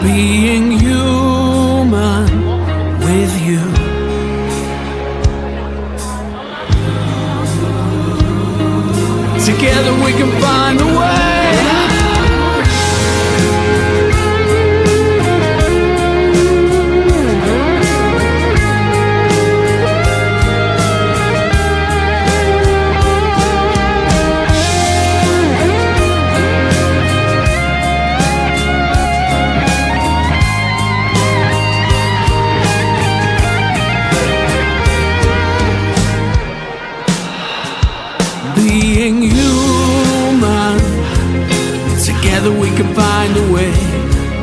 Being human with you. Together we can find a way. Being human, together we can find a way.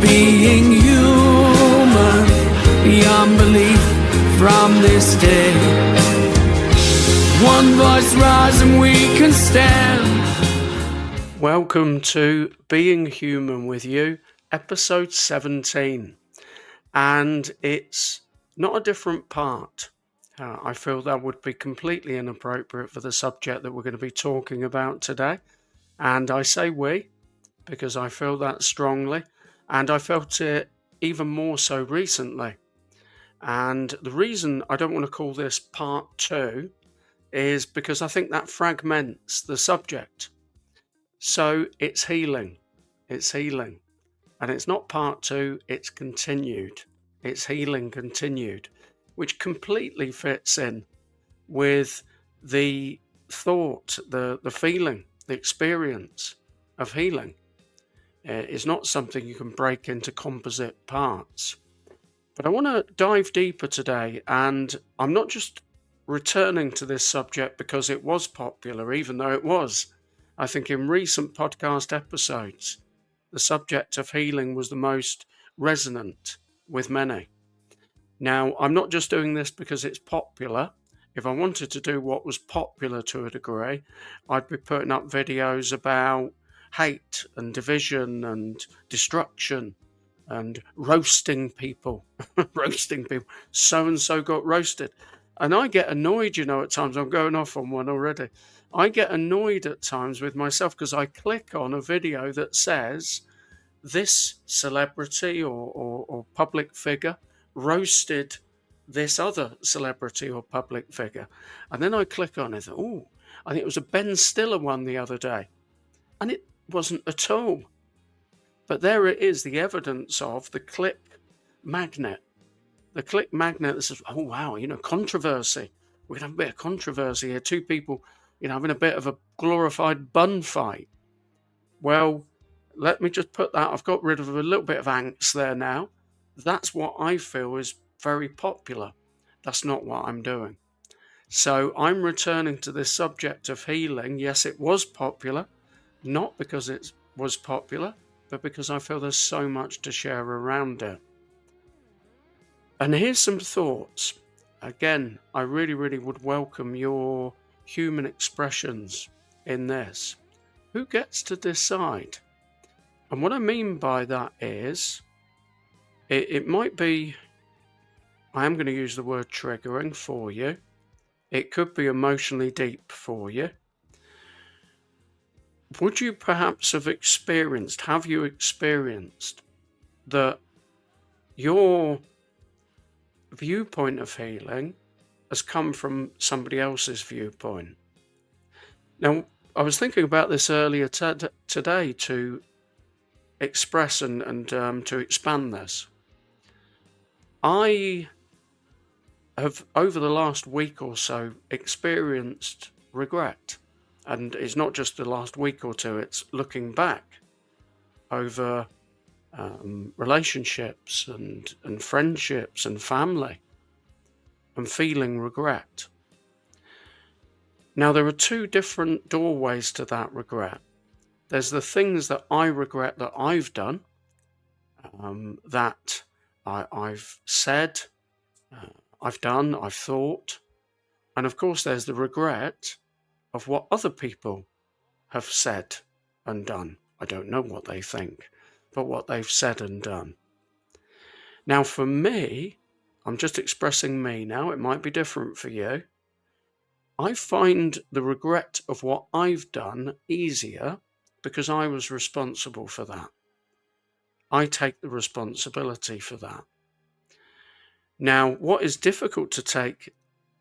Being human, beyond belief from this day. One voice rise and we can stand. Welcome to Being Human with You, episode 17. And it's not a different part. I feel that would be completely inappropriate for the subject that we're going to be talking about today. And I say we because I feel that strongly, and I felt it even more so recently. And the reason I don't want to call this part 2 is because I think that fragments the subject. So it's healing. It's healing. And it's not part 2, it's continued. It's healing continued, which completely fits in with the thought, the feeling, the experience of healing. It's not something you can break into composite parts. But I want to dive deeper today, and I'm not just returning to this subject because it was popular, even though it was. I think in recent podcast episodes, the subject of healing was the most resonant with many. Now, I'm not just doing this because it's popular. If I wanted to do what was popular to a degree, I'd be putting up videos about hate and division and destruction and roasting people. Roasting people. So-and-so got roasted. And I get annoyed, at times. I'm going off on one already. I get annoyed at times with myself because I click on a video that says this celebrity or public figure roasted this other celebrity or public figure. And then I click on it. Oh, I think it was a Ben Stiller one the other day. And it wasn't at all. But there it is, the evidence of the click magnet. The click magnet that says, oh, wow, controversy. We're going to have a bit of controversy here. Two people, having a bit of a glorified bun fight. Well, let me just put that. I've got rid of a little bit of angst there now. That's what I feel is very popular. That's not what I'm doing. So I'm returning to this subject of healing. Yes, it was popular, not because it was popular, but because I feel there's so much to share around it. And here's some thoughts. Again, I really, really would welcome your human expressions in this. Who gets to decide? And what I mean by that is, it might be, I am going to use the word triggering for you. It could be emotionally deep for you. Would you perhaps have you experienced that your viewpoint of healing has come from somebody else's viewpoint? Now, I was thinking about this earlier today to express and to expand this. I have, over the last week or so, experienced regret. And it's not just the last week or two, it's looking back over relationships and friendships and family and feeling regret. Now, there are two different doorways to that regret. There's the things that I regret that I've done, that I've said, I've done, I've thought. And of course, there's the regret of what other people have said and done. I don't know what they think, but what they've said and done. Now, for me, I'm just expressing me now. It might be different for you. I find the regret of what I've done easier because I was responsible for that. I take the responsibility for that. Now, what is difficult to take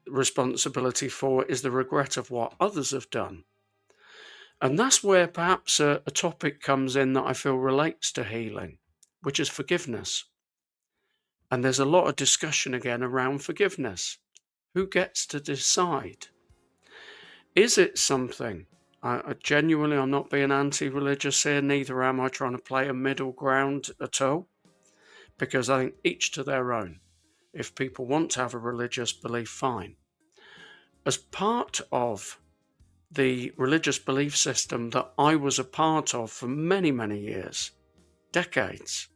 responsibility for is the regret of what others have done. And that's where perhaps a topic comes in that I feel relates to healing, which is forgiveness. And there's a lot of discussion again around forgiveness. Who gets to decide? Is it something? I genuinely, I'm not being anti-religious here, neither am I trying to play a middle ground at all, because I think each to their own. If people want to have a religious belief, fine. As part of the religious belief system that I was a part of for many, many years, decades,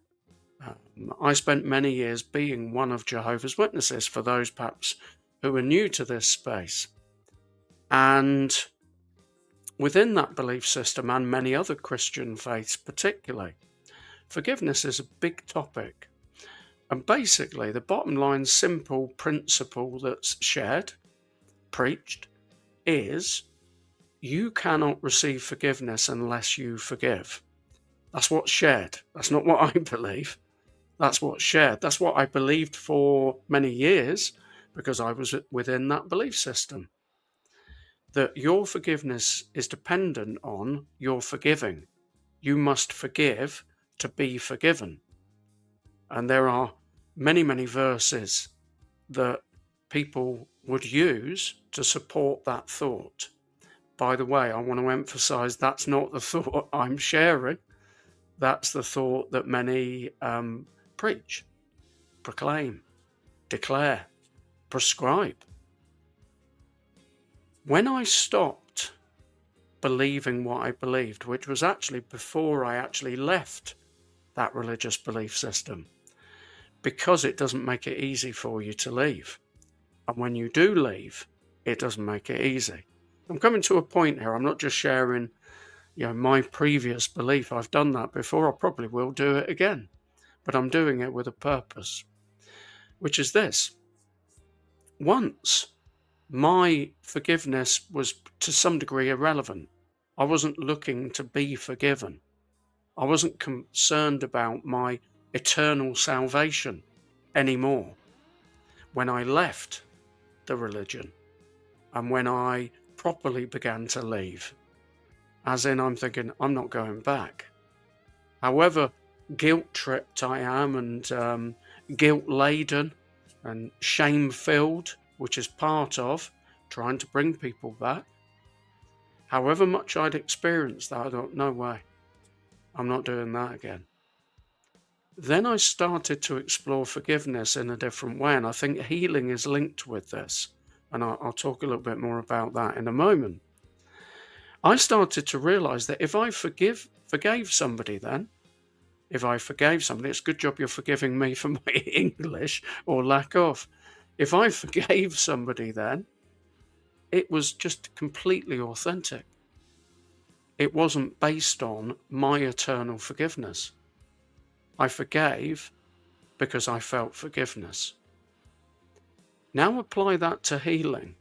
I spent many years being one of Jehovah's Witnesses, for those perhaps who are new to this space. And within that belief system and many other Christian faiths particularly, forgiveness is a big topic. And basically, the bottom line simple principle that's shared, preached, is you cannot receive forgiveness unless you forgive. That's what's shared. That's not what I believe. That's what's shared. That's what I believed for many years because I was within that belief system. That your forgiveness is dependent on your forgiving. You must forgive to be forgiven. And there are many, many verses that people would use to support that thought. By the way, I want to emphasize that's not the thought I'm sharing. That's the thought that many preach, proclaim, declare, prescribe. When I stopped believing what I believed, which was actually before I actually left that religious belief system, because it doesn't make it easy for you to leave. And when you do leave, it doesn't make it easy. I'm coming to a point here. I'm not just sharing, my previous belief. I've done that before. I probably will do it again. But I'm doing it with a purpose, which is this. Once my forgiveness was to some degree irrelevant. I wasn't looking to be forgiven. I wasn't concerned about my eternal salvation anymore. When I left the religion and when I properly began to leave, as in I'm thinking, I'm not going back. However guilt-tripped I am and guilt-laden and shame-filled, which is part of trying to bring people back, however much I'd experienced that, I thought, no way, I'm not doing that again. Then I started to explore forgiveness in a different way, and I think healing is linked with this, and I'll talk a little bit more about that in a moment. I started to realize that if I forgave somebody then, if I forgave somebody, it's a good job you're forgiving me for my English or lack of. If I forgave somebody then, it was just completely authentic. It wasn't based on my eternal forgiveness. I forgave because I felt forgiveness. Now apply that to healing.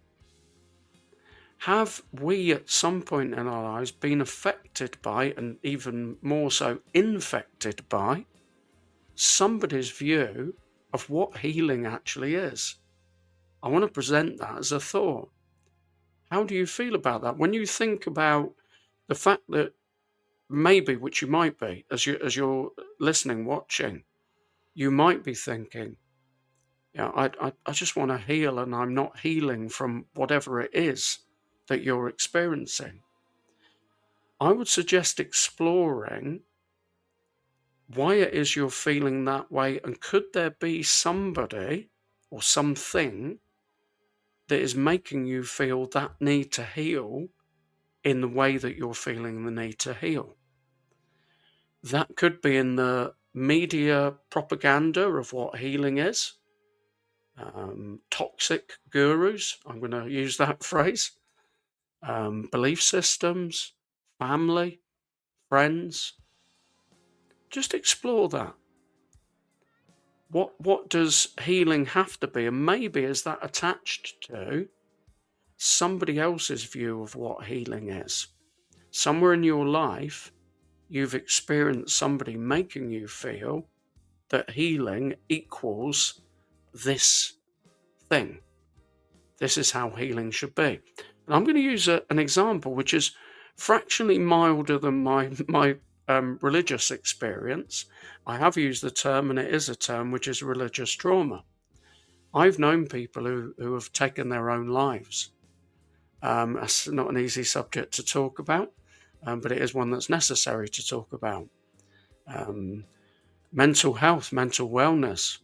Have we at some point in our lives been affected by, and even more so infected by, somebody's view of what healing actually is? I want to present that as a thought. How do you feel about that? When you think about the fact that maybe, which you might be, as you're listening, watching, you might be thinking, I just want to heal and I'm not healing from whatever it is that you're experiencing. I would suggest exploring why it is you're feeling that way, and could there be somebody or something that is making you feel that need to heal in the way that you're feeling the need to heal. That could be in the media propaganda of what healing is. Toxic gurus, I'm going to use that phrase. Belief systems, family, friends. Just explore that. What does healing have to be? And maybe is that attached to somebody else's view of what healing is? Somewhere in your life, you've experienced somebody making you feel that healing equals this thing. This is how healing should be. And I'm going to use an example which is fractionally milder than my religious experience. I have used the term, and it is a term, which is religious trauma. I've known people who have taken their own lives. That's not an easy subject to talk about, but it is one that's necessary to talk about. Mental health, mental wellness,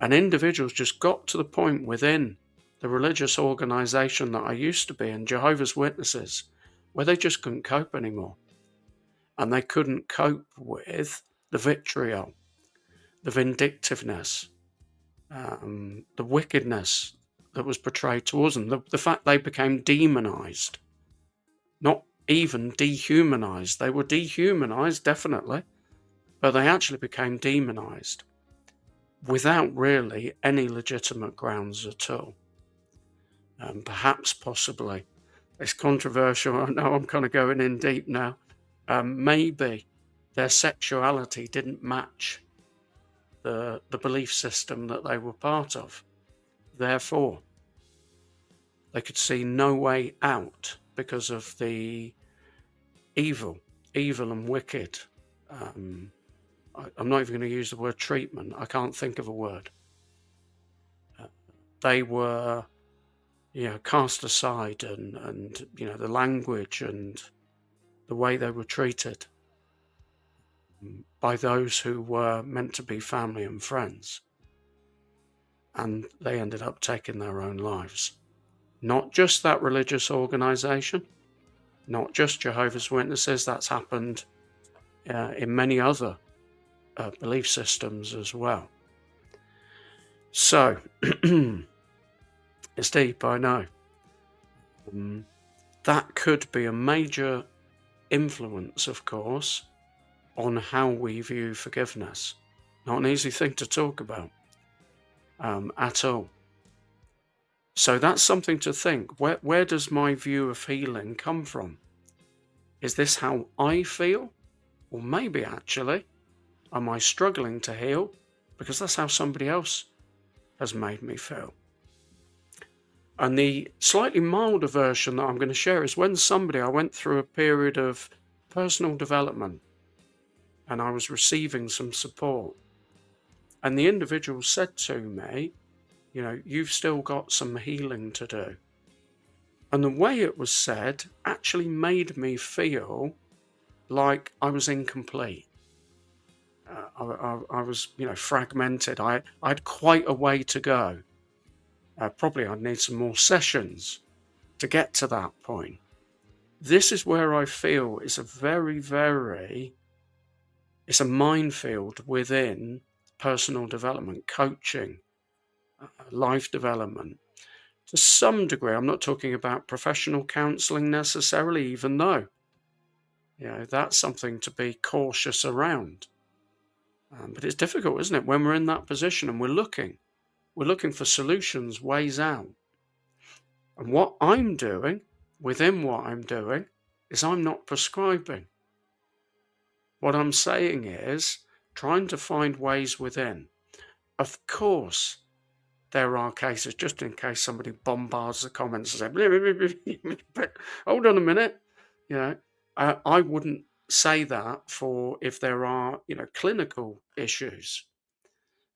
and individuals just got to the point within the religious organization that I used to be in, Jehovah's Witnesses, where they just couldn't cope anymore. And they couldn't cope with the vitriol, the vindictiveness, the wickedness that was portrayed towards them, the fact they became demonized, not even dehumanized. They were dehumanized, definitely, but they actually became demonized without really any legitimate grounds at all. Perhaps, possibly, it's controversial. I know I'm kind of going in deep now. Maybe their sexuality didn't match the belief system that they were part of. Therefore, they could see no way out because of the evil and wicked. I'm not even going to use the word treatment. I can't think of a word. They were, cast aside, and the language and the way they were treated by those who were meant to be family and friends. And they ended up taking their own lives. Not just that religious organization, not just Jehovah's Witnesses. That's happened in many other belief systems as well. So, it's deep, I know. That could be a major influence, of course, on how we view forgiveness. Not an easy thing to talk about at all. So that's something to think. Where does my view of healing come from? Is this how I feel? Or maybe actually, am I struggling to heal because that's how somebody else has made me feel? And the slightly milder version that I'm going to share is when I went through a period of personal development and I was receiving some support. And the individual said to me, you've still got some healing to do. And the way it was said actually made me feel like I was incomplete. I was, fragmented. I had quite a way to go. Probably I'd need some more sessions to get to that point. This is where I feel it's a it's a minefield within personal development, coaching, life development. To some degree, I'm not talking about professional counseling necessarily, even though, that's something to be cautious around. But it's difficult, isn't it, when we're in that position and we're looking for solutions, ways out. And what I'm doing, within what I'm doing, is I'm not prescribing. What I'm saying is trying to find ways within. Of course, there are cases, just in case somebody bombards the comments and says, but hold on a minute, I wouldn't say that for if there are, clinical issues.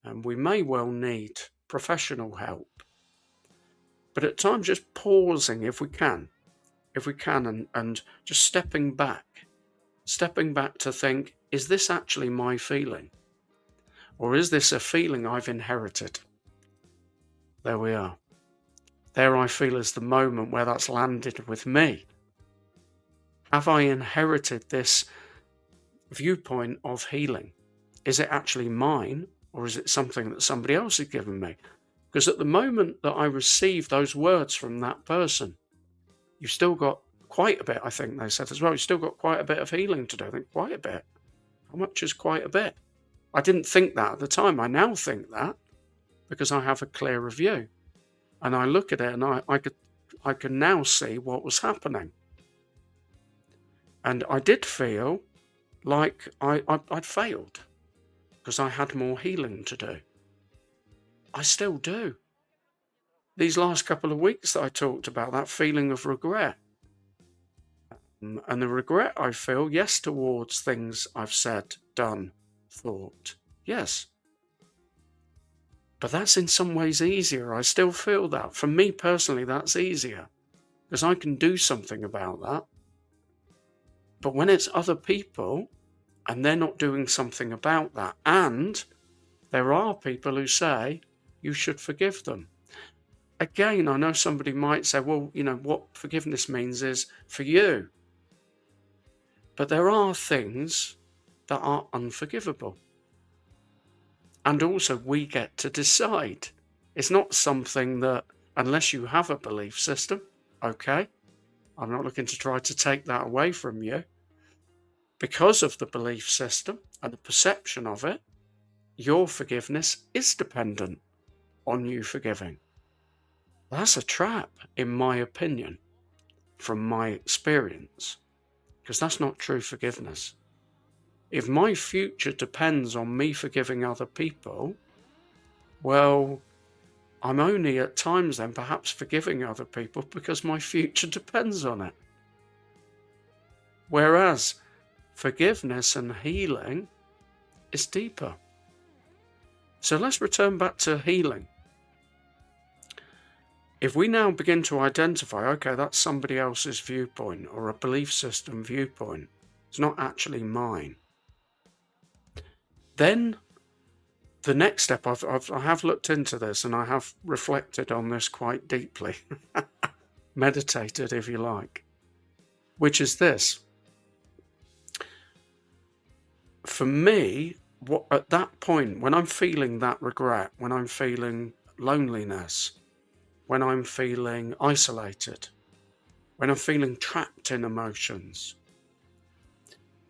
And we may well need professional help. But at times just pausing if we can, and just stepping back to think, is this actually my feeling? Or is this a feeling I've inherited? There we are. There I feel is the moment where that's landed with me. Have I inherited this viewpoint of healing? Is it actually mine, or is it something that somebody else has given me? Because at the moment that I receive those words from that person, you've still got quite a bit, I think they said as well, you've still got quite a bit of healing to do. I think, quite a bit? How much is quite a bit? I didn't think that at the time. I now think that because I have a clearer view. And I look at it and I can now see what was happening. And I did feel like I'd failed because I had more healing to do. I still do. These last couple of weeks that I talked about, that feeling of regret, and the regret I feel, yes, towards things I've said, done, thought, yes. But that's in some ways easier. I still feel that. For me personally, that's easier because I can do something about that. But when it's other people and they're not doing something about that, and there are people who say you should forgive them. Again, I know somebody might say, well, what forgiveness means is for you. But there are things that are unforgivable. And also we get to decide. It's not something that, unless you have a belief system, okay, I'm not looking to try to take that away from you. Because of the belief system and the perception of it, your forgiveness is dependent on you forgiving. That's a trap, in my opinion, from my experience, because that's not true forgiveness. If my future depends on me forgiving other people, well, I'm only at times then perhaps forgiving other people because my future depends on it. Whereas forgiveness and healing is deeper. So let's return back to healing. If we now begin to identify, okay, that's somebody else's viewpoint or a belief system viewpoint, it's not actually mine. Then the next step, I have looked into this and I have reflected on this quite deeply, meditated if you like, which is this. For me, at that point, when I'm feeling that regret, when I'm feeling loneliness, when I'm feeling isolated, when I'm feeling trapped in emotions,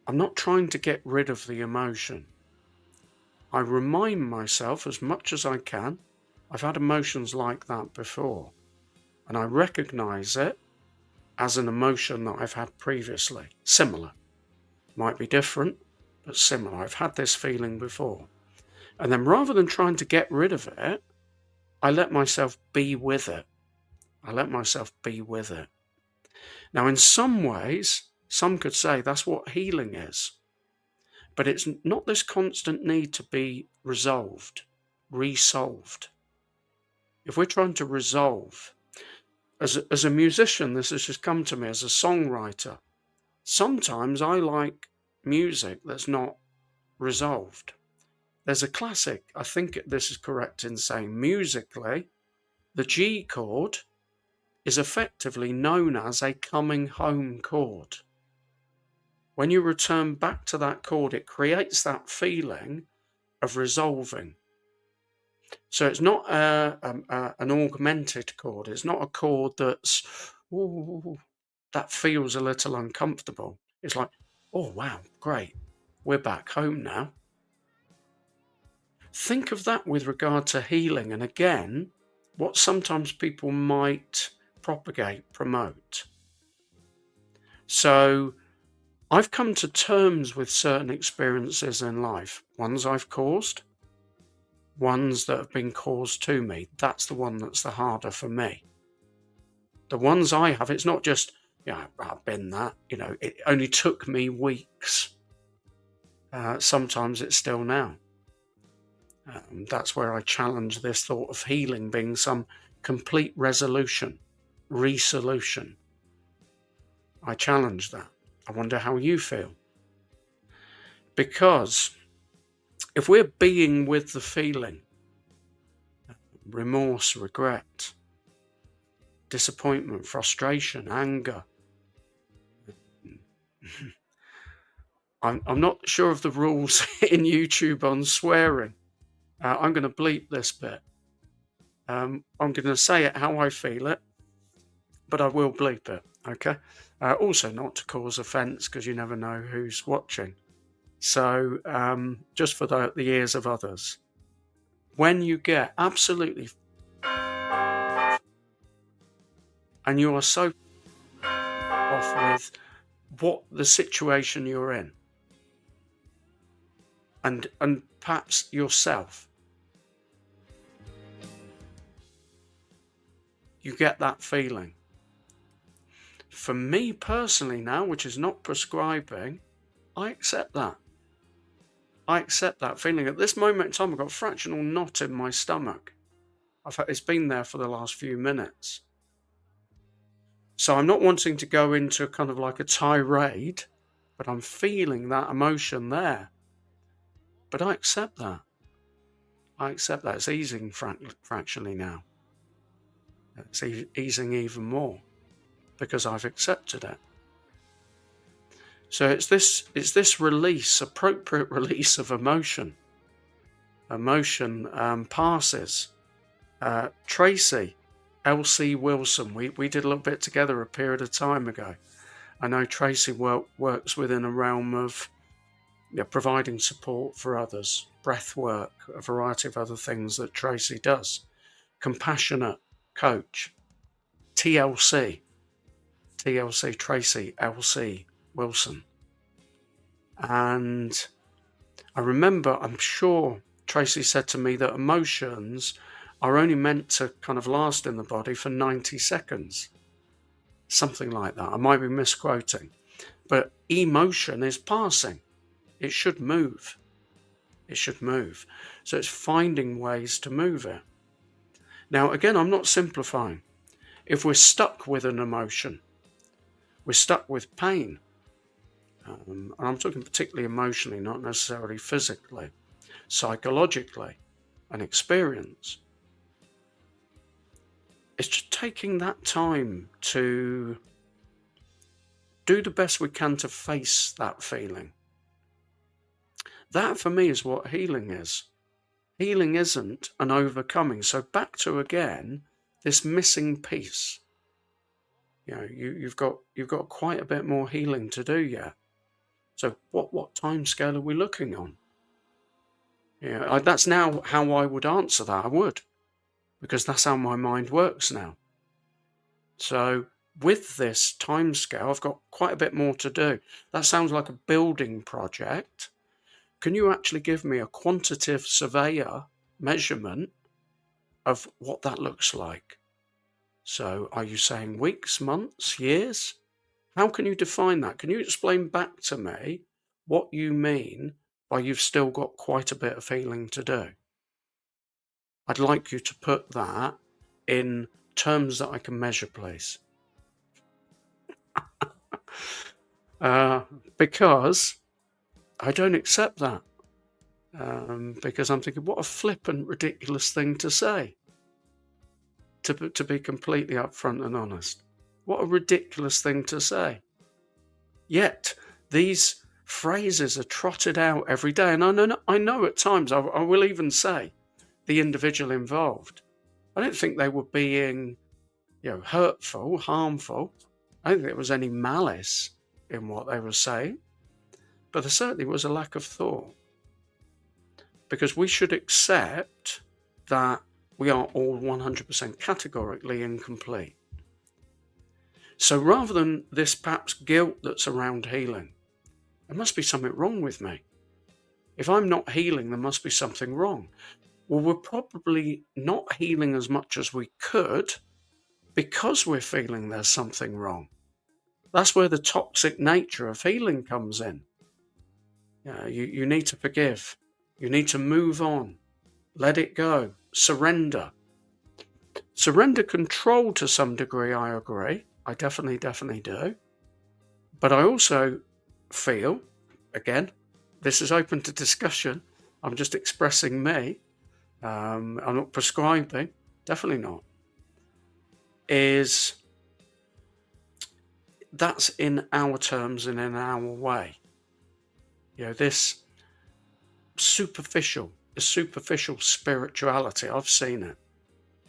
I'm not trying to get rid of the emotion. I remind myself as much as I can, I've had emotions like that before, and I recognize it as an emotion that I've had previously. Similar. Might be different, but similar. I've had this feeling before. And then rather than trying to get rid of it, I let myself be with it. I let myself be with it. Now, in some ways, some could say that's what healing is. But it's not this constant need to be resolved, resolved. If we're trying to resolve, as a musician, this has just come to me as a songwriter. Sometimes I like music that's not resolved. There's a classic, I think this is correct in saying, musically, the G chord is effectively known as a coming home chord. When you return back to that chord, it creates that feeling of resolving. So it's not an augmented chord. It's not a chord that feels a little uncomfortable. It's like, oh, wow, great. We're back home now. Think of that with regard to healing. And again, what sometimes people might promote. So I've come to terms with certain experiences in life, ones I've caused, ones that have been caused to me. That's the one that's the harder for me. The ones I have, it's not just, I've been that, it only took me weeks. Sometimes it's still now. That's where I challenge this thought of healing being some complete resolution, resolution. I challenge that. I wonder how you feel. Because if we're being with the feeling, remorse, regret, disappointment, frustration, anger, I'm not sure of the rules in YouTube on swearing. I'm going to bleep this bit. I'm going to say it how I feel it, but I will bleep it, okay? Also not to cause offence, because you never know who's watching. So just for the ears of others. When you get absolutely and you are so off with what the situation you're in, and perhaps yourself. You get that feeling. For me personally now, which is not prescribing, I accept that. I accept that feeling. At this moment in time, I've got a fractional knot in my stomach. It's been there for the last few minutes. So I'm not wanting to go into kind of like a tirade, but I'm feeling that emotion there. But I accept that. I accept that. It's easing fractionally now. It's easing even more because I've accepted it. So it's this release, appropriate release of emotion. Emotion passes. Tracy, L.C. Wilson, we did a little bit together a period of time ago. I know Tracy works within a realm of providing support for others, breath work, a variety of other things that Tracy does. Compassionate coach, TLC, Tracy L.C. Wilson. And I remember, I'm sure Tracy said to me that emotions are only meant to kind of last in the body for 90 seconds. Something like that. I might be misquoting. But emotion is passing. It should move. It should move. So it's finding ways to move it. Now, again, I'm not simplifying. If we're stuck with an emotion, we're stuck with pain. And I'm talking particularly emotionally, not necessarily physically, psychologically, an experience. It's just taking that time to do the best we can to face that feeling. That for me is what healing is. Healing isn't an overcoming. So back to again this missing piece. You've got quite a bit more healing to do yet. So what time scale are we looking on? That's now how I would answer that. I would, because that's how my mind works now. So with this time scale, I've got quite a bit more to do. That sounds like a building project. Can you actually give me a quantitative surveyor measurement of what that looks like? So are you saying weeks, months, years? How can you define that? Can you explain back to me what you mean by you've still got quite a bit of healing to do? I'd like you to put that in terms that I can measure, please. Because I don't accept that. Because I'm thinking, what a flippant, ridiculous thing to say. To be completely upfront and honest. What a ridiculous thing to say. Yet, these phrases are trotted out every day. And I know at times, I will even say, the individual involved, I don't think they were being hurtful, harmful. I don't think there was any malice in what they were saying. But there certainly was a lack of thought. Because we should accept that we are all 100% categorically incomplete. So rather than this perhaps guilt that's around healing, there must be something wrong with me. If I'm not healing, there must be something wrong. Well, we're probably not healing as much as we could because we're feeling there's something wrong. That's where the toxic nature of healing comes in. You need to forgive. You need to move on. Let it go. Surrender. Surrender control to some degree, I agree. I definitely do. But I also feel, again, this is open to discussion. I'm just expressing me. I'm not prescribing. Definitely not. That's in our terms and in our way. This superficial spirituality, I've seen it.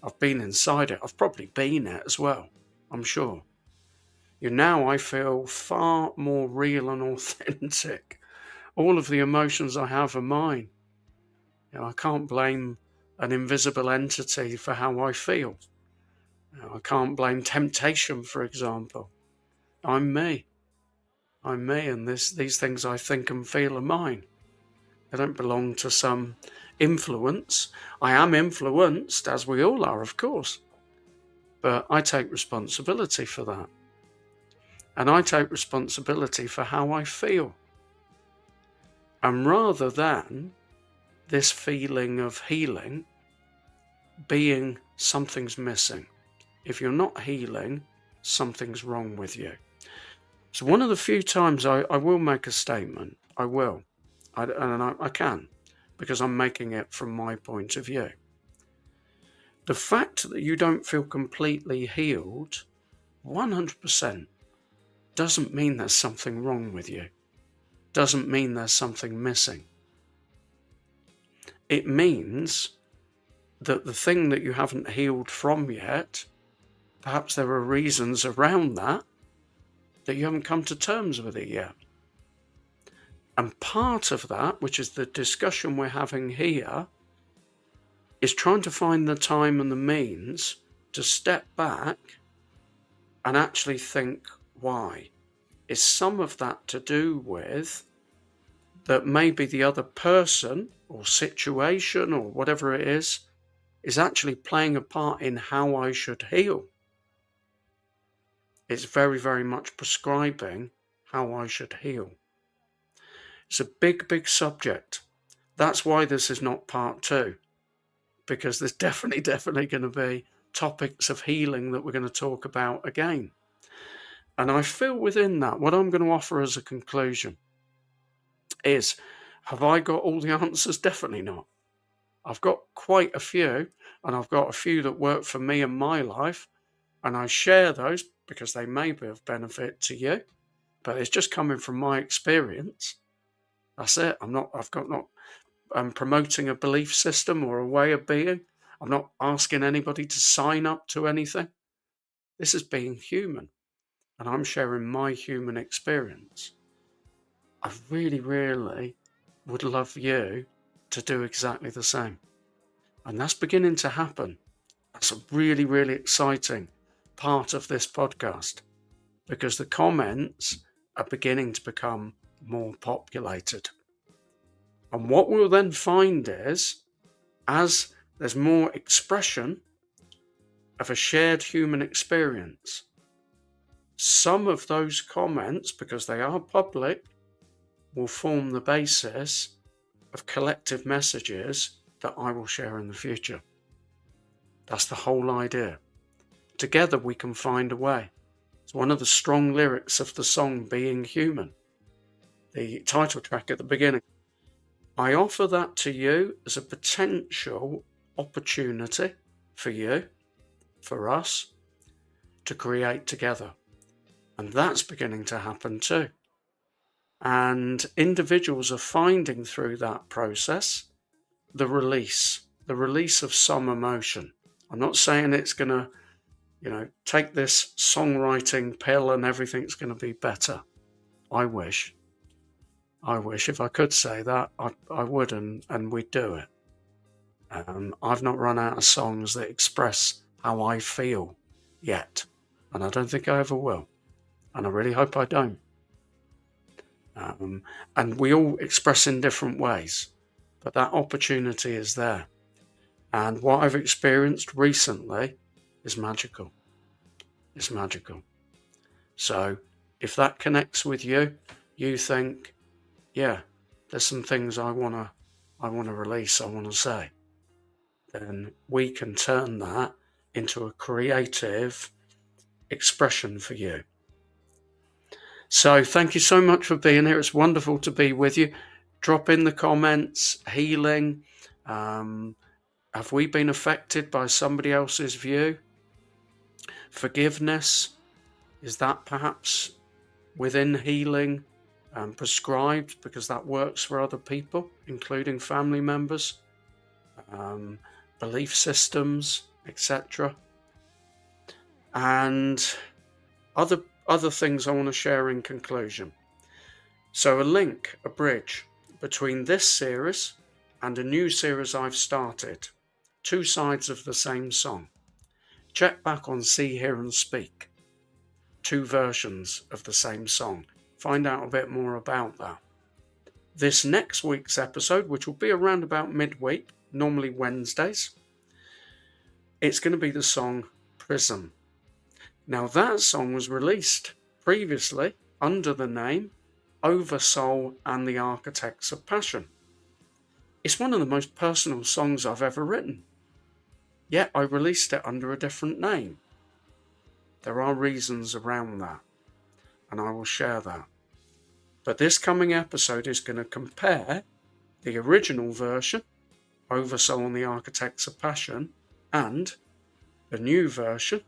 I've been inside it. I've probably been it as well, I'm sure. Now I feel far more real and authentic. All of the emotions I have are mine. I can't blame an invisible entity for how I feel. I can't blame temptation, for example. I'm me, and these things I think and feel are mine. They don't belong to some influence. I am influenced, as we all are, of course, but I take responsibility for that. And I take responsibility for how I feel. And rather than this feeling of healing being something's missing, if you're not healing, something's wrong with you. So one of the few times I will make a statement, I will, I can, because I'm making it from my point of view. The fact that you don't feel completely healed 100% doesn't mean there's something wrong with you. Doesn't mean there's something missing. It means that the thing that you haven't healed from yet, perhaps there are reasons around that you haven't come to terms with it yet. And part of that, which is the discussion we're having here, is trying to find the time and the means to step back and actually think, why? Is some of that to do with that maybe the other person or situation or whatever it is actually playing a part in how I should heal? It's very, very much prescribing how I should heal. It's a big, big subject. That's why this is not part 2, because there's definitely going to be topics of healing that we're going to talk about again. And I feel within that, what I'm going to offer as a conclusion is, have I got all the answers? Definitely not. I've got quite a few, and I've got a few that work for me in my life, and I share those because they may be of benefit to you, but it's just coming from my experience. That's it. I'm promoting a belief system or a way of being. I'm not asking anybody to sign up to anything. This is being human, and I'm sharing my human experience. I really, really would love you to do exactly the same. And that's beginning to happen. That's a really, really exciting part of this podcast, because the comments are beginning to become more populated. And what we'll then find is, as there's more expression of a shared human experience, some of those comments, because they are public, will form the basis of collective messages that I will share in the future. That's the whole idea. Together we can find a way. It's one of the strong lyrics of the song Being Human, the title track at the beginning. I offer that to you as a potential opportunity for you, for us, to create together. And that's beginning to happen too. And individuals are finding through that process the release of some emotion. I'm not saying it's going to, take this songwriting pill and everything's going to be better. I wish if I could say that, I would, and we'd do it. I've not run out of songs that express how I feel yet, and I don't think I ever will, and I really hope I don't. And we all express in different ways, but that opportunity is there. And what I've experienced recently is magical. It's magical. So if that connects with you, you think, yeah, there's some things I want to release, I want to say, then we can turn that into a creative expression for you. So thank you so much for being here. It's wonderful to be with you. Drop in the comments, healing. Have we been affected by somebody else's view? Forgiveness, is that perhaps within healing prescribed because that works for other people, including family members, belief systems, etc. And other things I want to share in conclusion. So a bridge between this series and a new series I've started, two sides of the same song. Check back on See, Hear and Speak. Two versions of the same song. Find out a bit more about that. this next week's episode, which will be around about midweek, normally Wednesdays, it's going to be the song Prism. Now, that song was released previously under the name Oversoul and the Architects of Passion. It's one of the most personal songs I've ever written, yet I released it under a different name. There are reasons around that, and I will share that. But this coming episode is going to compare the original version, Oversoul and the Architects of Passion, and the new version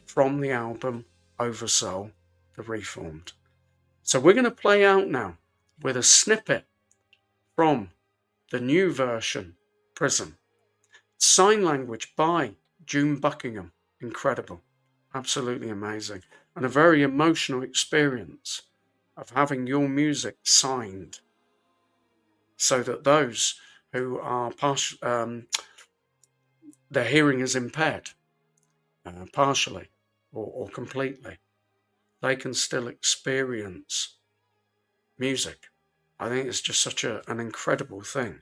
from the album Oversoul, the Reformed. So we're going to play out now with a snippet from the new version, Prism. Sign language by June Buckingham. Incredible. Absolutely amazing. And a very emotional experience of having your music signed so that those who are their hearing is impaired partially or completely, they can still experience music. I think it's just such an incredible thing.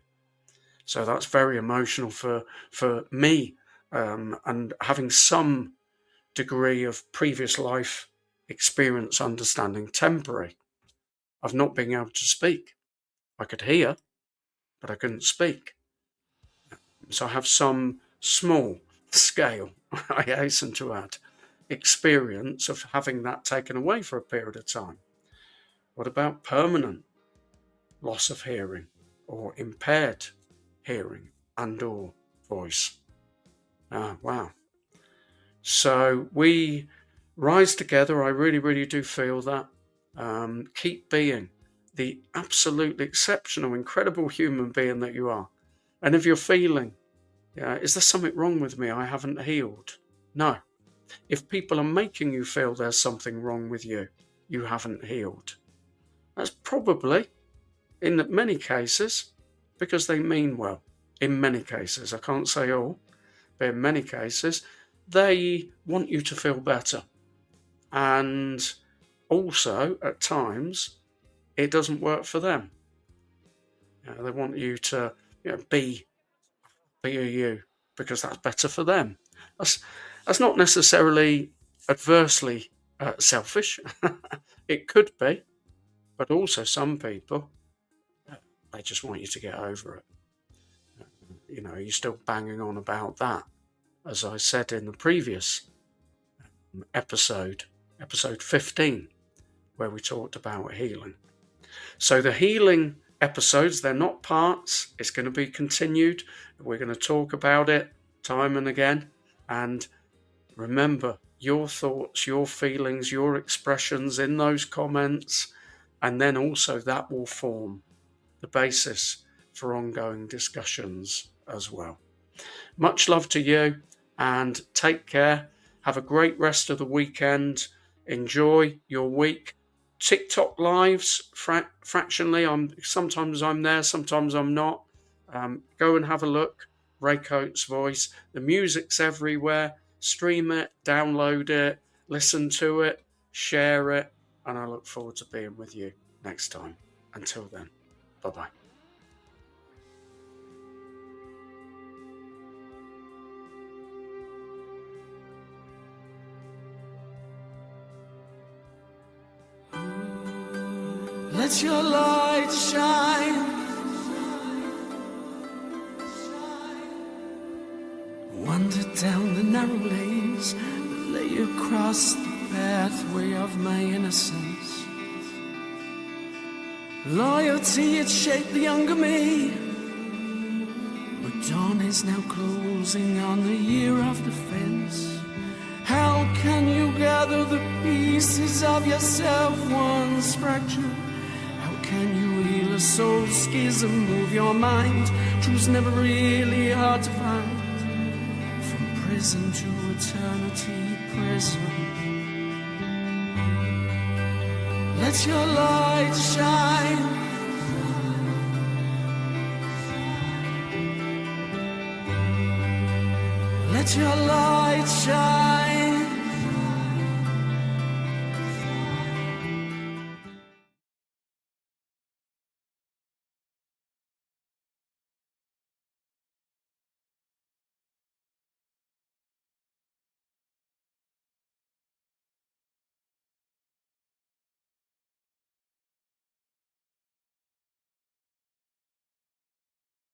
So that's very emotional for me, and having some degree of previous life experience, understanding, temporary, of not being able to speak. I could hear, but I couldn't speak. So I have some small scale, I hasten to add, experience of having that taken away for a period of time. What about permanent loss of hearing or impaired hearing and or voice? Wow. So we rise together. I really, really do feel that. Keep being the absolutely exceptional, incredible human being that you are. And if you're feeling, is there something wrong with me I haven't healed? No. If people are making you feel there's something wrong with you, you haven't healed. That's probably, in many cases, because they mean well. In many cases, I can't say all, but in many cases, they want you to feel better. And also, at times, it doesn't work for them. They want you to be a you because that's better for them. That's not necessarily adversely selfish. It could be, but also some people, they just want you to get over it. You're still banging on about that. As I said in the previous episode 15, where we talked about healing. So the healing episodes, they're not parts. It's going to be continued. We're going to talk about it time and again. And remember, your thoughts, your feelings, your expressions in those comments, and then also that will form the basis for ongoing discussions as well. Much love to you, and take care. Have a great rest of the weekend. Enjoy your week. TikTok lives, fractionally. Sometimes I'm there, sometimes I'm not. Go and have a look. Ray Coates' voice. The music's everywhere. Stream it, download it, listen to it, share it, and I look forward to being with you next time. Until then, bye-bye. Let your light shine. Wander down the narrow lanes that lay across the pathway of my innocence. Loyalty had shaped the younger me, but dawn is now closing on the year of defense. How can you gather the pieces of yourself once fractured? Can you heal a soul schism, move your mind? Truth's never really hard to find. From prison to eternity, prison. Let your light shine. Let your light shine.